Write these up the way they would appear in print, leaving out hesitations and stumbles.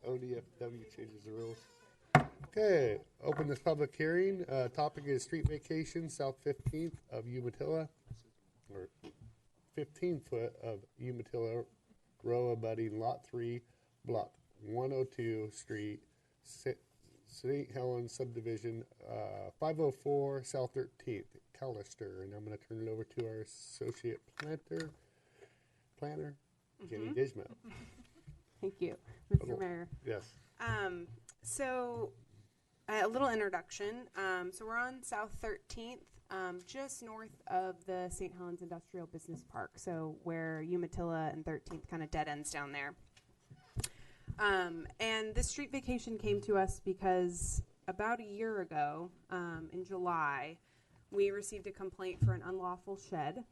ODFW changes the rules. Okay, open this public hearing. Topic is street vacation, South 15th of Umatilla, or 15-foot of Umatilla row abutting Lot 3, Block 102 Street, St. Helens Subdivision, 504 South 13th, Callister. And I'm going to turn it over to our associate planner, Jenny Dismo. Thank you, Mr. Mayor. Yes. So a little introduction. So we're on South 13th, just north of the St. Helens Industrial Business Park. So where Umatilla and 13th kind of dead ends down there. And this street vacation came to us because about a year ago, in July, we received a complaint for an unlawful shed.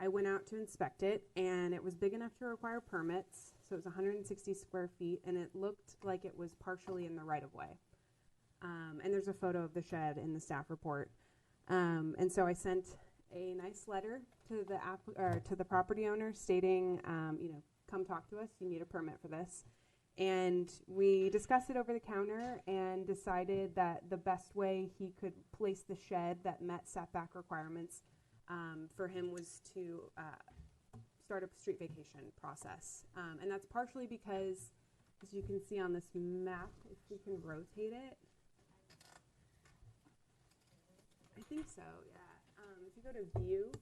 I went out to inspect it, and it was big enough to require permits. So it was 160 square feet, and it looked like it was partially in the right-of-way. And there's a photo of the shed in the staff report. And so I sent a nice letter to the property owner stating, come talk to us. You need a permit for this. And we discussed it over the counter and decided that the best way he could place the shed that met setback requirements for him was to start a street vacation process. And that's partially because, as you can see on this map, if we can rotate it. I think so, yeah. If you go to view,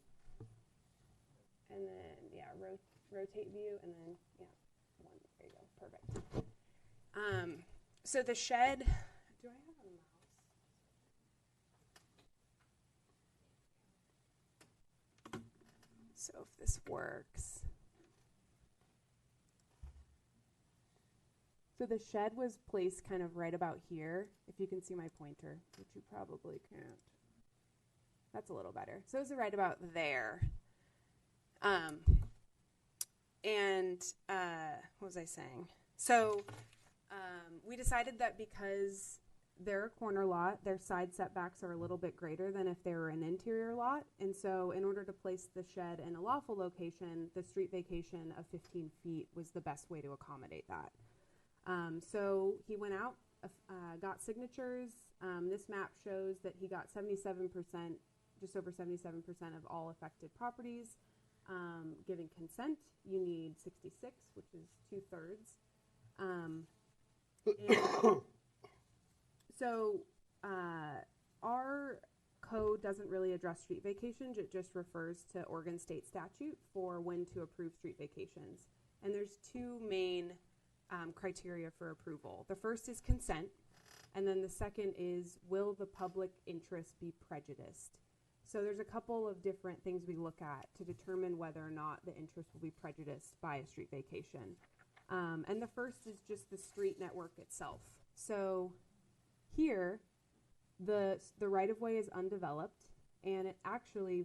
and then, rotate view, and then, there you go, perfect. So the shed, do I have a mouse? So if this works. So the shed was placed kind of right about here, if you can see my pointer, which you probably can't. That's a little better. So it was right about there. What was I saying? So we decided that because they're a corner lot, their side setbacks are a little bit greater than if they were an interior lot. And so in order to place the shed in a lawful location, the street vacation of 15 feet was the best way to accommodate that. So he went out, got signatures. This map shows that he got 77%, just over 77% of all affected properties. Giving consent, you need 66, which is 2/3. So our code doesn't really address street vacations. It just refers to Oregon state statute for when to approve street vacations. And there's two main criteria for approval. The first is consent, and then the second is, will the public interest be prejudiced? So there's a couple of different things we look at to determine whether or not the interest will be prejudiced by a street vacation. And the first is just the street network itself. So here, the right-of-way is undeveloped, and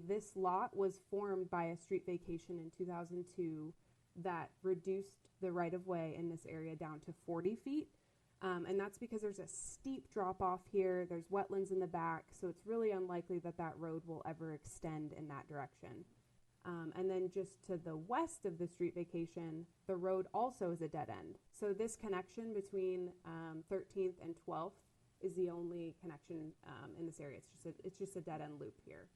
this lot was formed by a street vacation in 2002 that reduced the right-of-way in this area down to 40 feet. And that's because there's a steep drop off here. There's wetlands in the back, so it's really unlikely that that road will ever extend in that direction. And then just to the west of the street vacation, the road also is a dead end. So this connection between 13th and 12th is the only connection in this area. It's just a dead end loop here.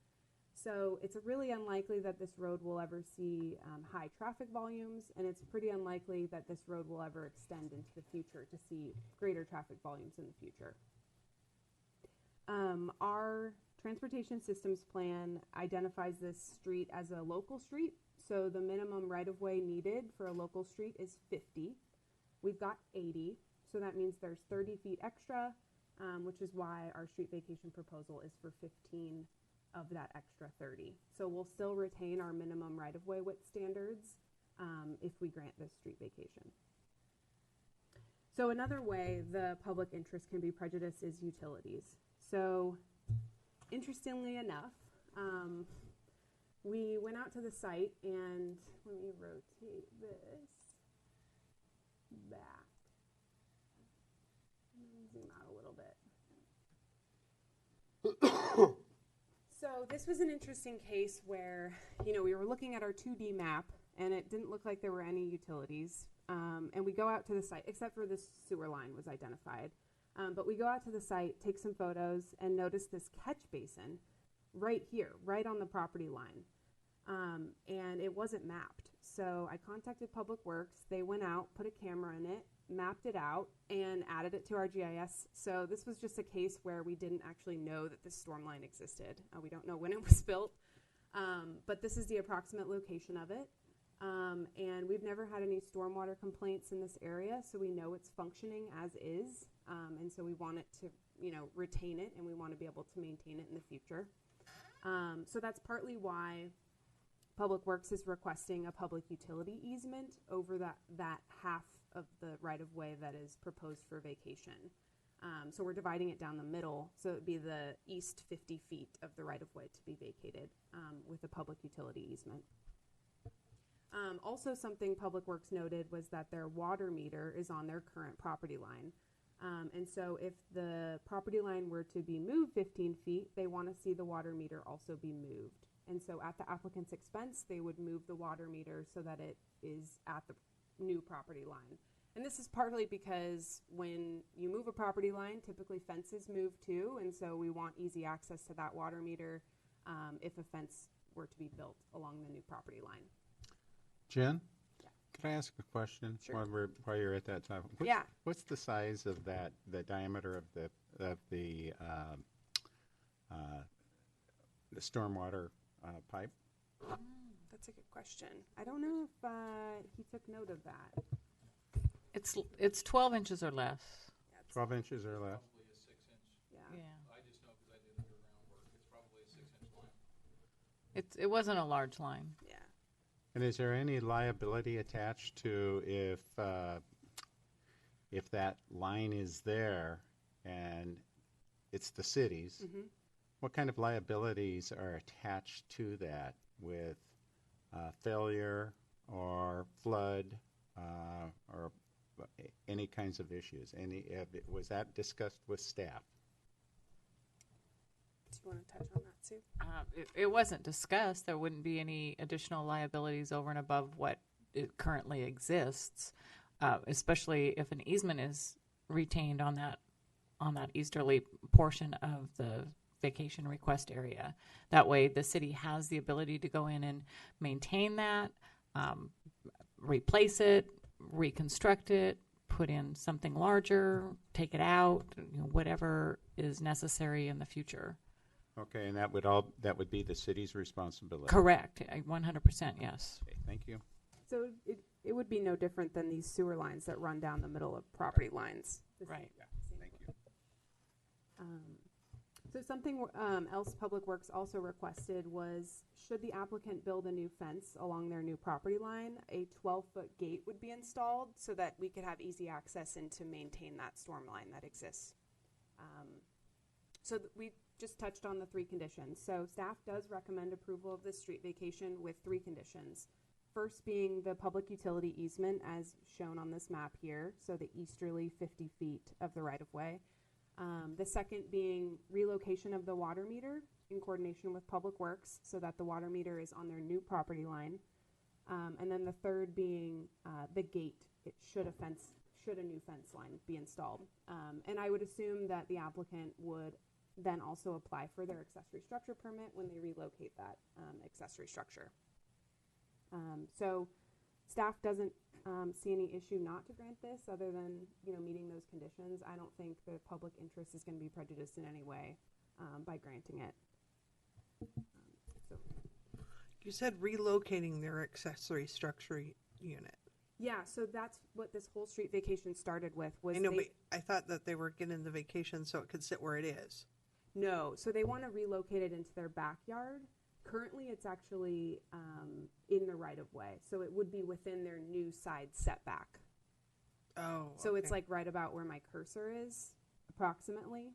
So it's really unlikely that this road will ever see high traffic volumes, and it's pretty unlikely that this road will ever extend into the future to see greater traffic volumes in the future. Our transportation systems plan identifies this street as a local street, so the minimum right-of-way needed for a local street is 50. We've got 80, so that means there's 30 feet extra, which is why our street vacation proposal is for 15 of that extra 30. So we'll still retain our minimum right-of-way width standards if we grant this street vacation. So another way the public interest can be prejudiced is utilities. So interestingly enough, we went out to the site, and let me rotate this back. Zoom out a little bit. So this was an interesting case where, we were looking at our 2D map, and it didn't look like there were any utilities. And we go out to the site, except for this sewer line was identified. But we go out to the site, take some photos, and notice this catch basin right here, right on the property line. And it wasn't mapped. So I contacted Public Works. They went out, put a camera in it, mapped it out, and added it to our GIS. So this was just a case where we didn't actually know that this storm line existed. We don't know when it was built, but this is the approximate location of it. And we've never had any stormwater complaints in this area, so we know it's functioning as is. And so we want it to, retain it, and we want to be able to maintain it in the future. So that's partly why Public Works is requesting a public utility easement over that half of the right-of-way that is proposed for vacation. So we're dividing it down the middle, so it would be the east 50 feet of the right-of-way to be vacated with a public utility easement. Also, something Public Works noted was that their water meter is on their current property line. And so if the property line were to be moved 15 feet, they want to see the water meter also be moved. And so at the applicant's expense, they would move the water meter so that it is at the new property line. And this is partly because when you move a property line, typically fences move too. And so we want easy access to that water meter if a fence were to be built along the new property line. Jen, can I ask a question? Sure. While you're at that time? What's the size of the diameter of the stormwater pipe? That's a good question. I don't know if he took note of that. It's 12 inches or less. 12 inches or less? Probably a 6-inch. Yeah. Yeah. I just know because I did the groundwork. It's probably a 6-inch line. It wasn't a large line. Yeah. And is there any liability attached to if that line is there and it's the city's? Mm-hmm. What kind of liabilities are attached to that with failure or flood or any kinds of issues? Was that discussed with staff? Do you want to touch on that, Sue? It wasn't discussed. There wouldn't be any additional liabilities over and above what it currently exists, especially if an easement is retained on that easterly portion of the vacation request area. That way the city has the ability to go in and maintain that, replace it, reconstruct it, put in something larger, take it out, whatever is necessary in the future. Okay, and that would be the city's responsibility. Correct. 100%, yes. Okay, thank you. So it would be no different than these sewer lines that run down the middle of property lines. Right. Thank you. So something else Public Works also requested was, should the applicant build a new fence along their new property line, a 12-foot gate would be installed so that we could have easy access and to maintain that storm line that exists. We just touched on the 3 conditions. So staff does recommend approval of this street vacation with 3 conditions. First being the public utility easement as shown on this map here, so the easterly 50 feet of the right-of-way. The second being relocation of the water meter in coordination with Public Works so that the water meter is on their new property line. And then the third being the gate. Should a new fence line be installed. And I would assume that the applicant would then also apply for their accessory structure permit when they relocate that accessory structure. So staff doesn't see any issue not to grant this other than meeting those conditions. I don't think the public interest is going to be prejudiced in any way by granting it. You said relocating their accessory structure unit. Yeah, so that's what this whole street vacation started with. Was I know, but I thought that they were getting the vacation so it could sit where it is. No, so they want to relocate it into their backyard. Currently, it's actually in the right-of-way, so it would be within their new side setback. Oh, So okay. it's like right about where my cursor is, approximately,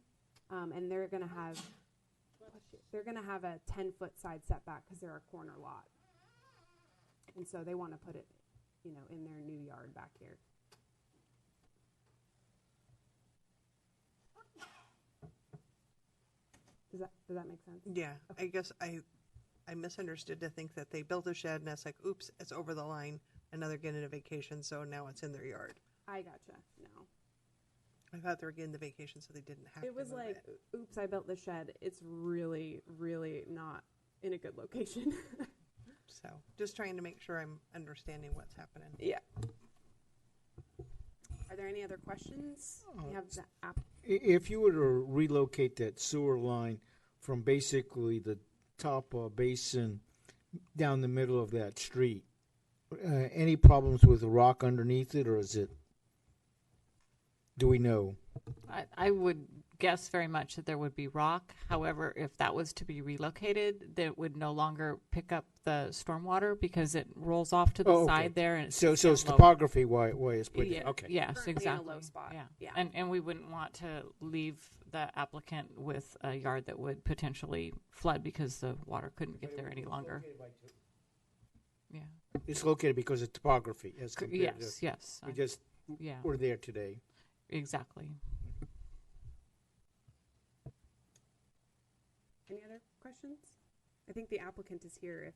and they're gonna have a 10-foot side setback because they're a corner lot, and so they want to put it, in their new yard back here. Does that make sense? Yeah, I guess I I misunderstood to think that they built a shed and it's like, oops, it's over the line and now they're getting a vacation, so now it's in their yard. I gotcha. No. I thought they were getting the vacation so they didn't have to It was move like, it. oops, I built the shed. It's really, really not in a good location. So just trying to make sure I'm understanding what's happening. Yeah. Are there any other questions? We have the app. If you were to relocate that sewer line from basically the top basin down the middle of that street, any problems with the rock underneath it, or is it? Do we know? I would guess very much that there would be rock. However, if that was to be relocated, that would no longer pick up the stormwater because it rolls off to the Oh, okay. side there. And So it's it's down low. topography why it's put Yeah, there. Okay. Yes, Currently in a exactly. low spot. Yeah. And we wouldn't want to leave the applicant with a yard that would potentially flood because the water couldn't get there any longer. Yeah. It's located because of topography as compared Yes, yes. to we just Yeah, were there today. exactly. Any other questions? I think the applicant is here if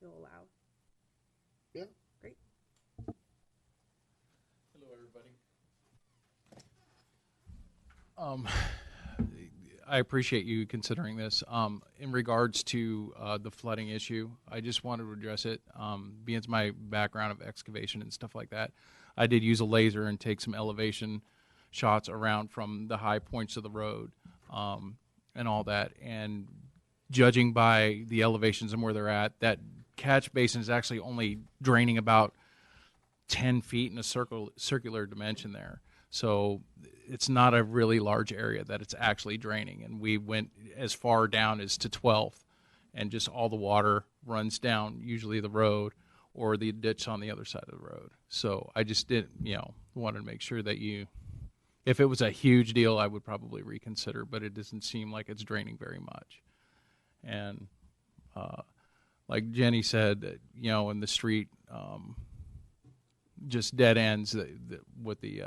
you'll allow. Yeah. Great. Hello, everybody. I appreciate you considering this. In regards to the flooding issue, I just wanted to address it. Being it's my background of excavation and stuff like that, I did use a laser and take some elevation shots around from the high points of the road and all that. And judging by the elevations and where they're at, that catch basin is actually only draining about 10 feet in a circular dimension there. So it's not a really large area that it's actually draining. And we went as far down as to 12th, and just all the water runs down, usually the road or the ditch on the other side of the road. So I just didn't, wanted to make sure that if it was a huge deal, I would probably reconsider, but it doesn't seem like it's draining very much. And like Jenny said, in the street, just dead ends with the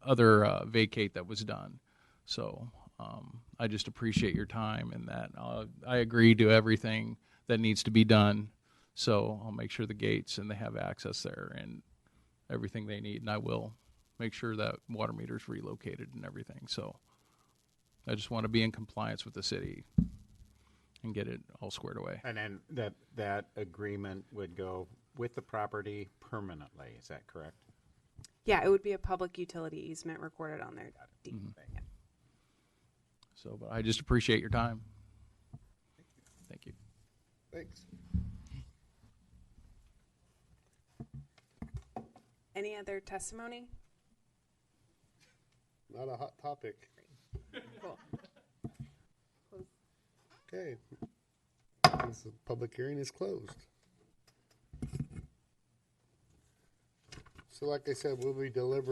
other vacate that was done. So I just appreciate your time and that. I agree to everything that needs to be done. So I'll make sure the gates and they have access there and everything they need. And I will make sure that water meter's relocated and everything. So I just want to be in compliance with the city and get it all squared away. And then that agreement would go with the property permanently, is that correct? Yeah, it would be a public utility easement recorded on their deed. Yeah. So, but I just appreciate your time. Thank you. Thanks. Any other testimony? Not a hot topic. Cool. Okay. This public hearing is closed. So like I said, we'll be deliberating